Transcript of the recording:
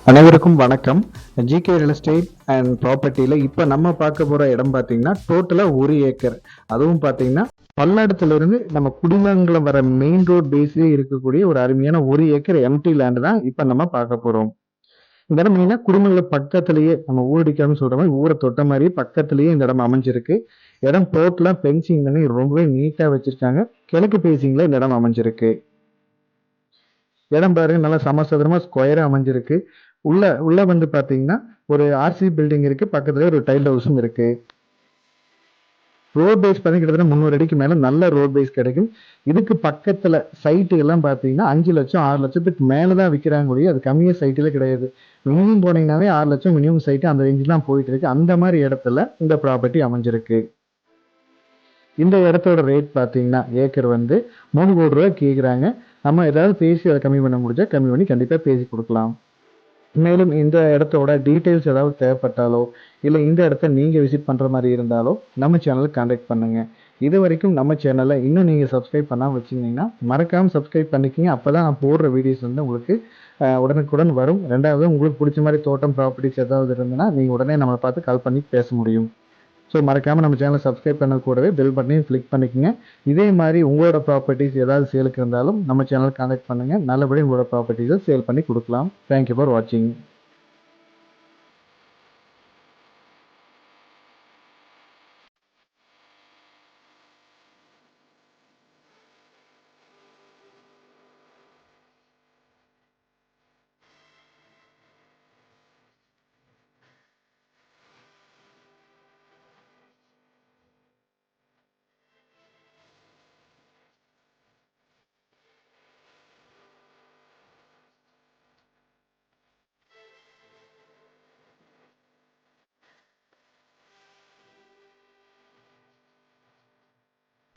அனைவருக்கும் வணக்கம். GK real estate and ப்ராப்பர்ட்டியில் இப்போ நம்ம பார்க்க போகிற இடம் பார்த்தீங்கன்னா டோட்டலாக 1 ஏக்கர். அதுவும் பார்த்தீங்கன்னா பல்லடத்துலேருந்து நம்ம குடிமங்கலம் வர மெயின் ரோட் பேஸிலே இருக்கக்கூடிய ஒரு அருமையான 1 ஏக்கர் எம்டி லேண்டு தான் இப்போ நம்ம பார்க்க போகிறோம். இந்த இடம் மெயினாக குடிமங்கலம் பக்கத்துலேயே நம்ம ஊரடிக்காமல் சொல்கிற மாதிரி ஊரை தொட்ட மாதிரியே பக்கத்துலேயே இந்த இடம் அமைஞ்சிருக்கு. இடம் டோட்டலாக பென்சிங் பண்ணி ரொம்பவே நீட்டாக வச்சுருக்காங்க. கிழக்கு பேசிங்கில் இந்த இடம் அமைஞ்சிருக்கு. இடம் பாருங்க நல்லா சமசதுரமா ஸ்கொயரா அமைஞ்சிருக்கு. உள்ள உள்ள வந்து பாத்தீங்கன்னா ஒரு ஆர்சி பில்டிங் இருக்கு, பக்கத்துல ஒரு டைல் ஹவுஸும் இருக்கு. ரோட் பேஸ் பார்த்தீங்கன்னா கிட்டத்தட்ட 300 அடிக்கு மேல நல்ல ரோட் பேஸ் கிடைக்கும். இதுக்கு பக்கத்துல சைட்டு எல்லாம் பாத்தீங்கன்னா 5 லட்சம் 6 லட்சத்துக்கு மேலதான் விற்கிறாங்க ஒழிய அது கம்மியா சைட்டுல கிடையாது. மினிமம் போனீங்கன்னாவே 6 லட்சம் மினிமம் சைட்டு அந்த ரேஞ்சு தான் போயிட்டு இருக்கு. அந்த மாதிரி இடத்துல இந்த ப்ராப்பர்ட்டி அமைஞ்சிருக்கு. இந்த இடத்தோட ரேட் பார்த்தீங்கன்னா ஏக்கர் வந்து 3 கோடி ரூபாய் கேட்குறாங்க. நம்ம ஏதாவது பேசி அதை கம்மி பண்ண முடிஞ்சா கம்மி பண்ணி கண்டிப்பாக பேசி கொடுக்கலாம். மேலும் இந்த இடத்தோட டீட்டெயில்ஸ் ஏதாவது தேவைப்பட்டாலோ இல்லை இந்த இடத்த நீங்கள் விசிட் பண்ணுற மாதிரி இருந்தாலோ நம்ம சேனலுக்கு கான்டாக்ட் பண்ணுங்கள். இது வரைக்கும் நம்ம சேனலை இன்னும் நீங்கள் சப்ஸ்கிரைப் பண்ணாமல் வச்சுருந்தீங்கன்னா மறக்காமல் சப்ஸ்கிரைப் பண்ணிக்கிங்க. அப்போ தான் நான் போடுற வீடியோஸ் வந்து உங்களுக்கு உடனுக்குடன் வரும். ரெண்டாவது உங்களுக்கு பிடிச்ச மாதிரி தோட்டம் ப்ராப்பர்ட்டிஸ் ஏதாவது இருந்ததுன்னா நீங்கள் உடனே நம்மளை பார்த்து கால் பண்ணி பேச முடியும். ஸோ மறக்காமல் நம்ம சேனலை சப்ஸ்கிரைப் பண்ண கூடவே பெல் பட்டனையும் கிளிக் பண்ணிக்கோங்க. இதே மாதிரி உங்களோட ப்ராப்பர்ட்டிஸ் ஏதாவது சேலுக்கு இருந்தாலும் நம்ம சேனல் கான்டாக்ட் பண்ணுங்கள். நல்லபடியாக உங்களோட ப்ராப்பர்ட்டிஸை சேல் பண்ணி கொடுக்கலாம். தேங்க்யூ ஃபார் வாட்சிங்.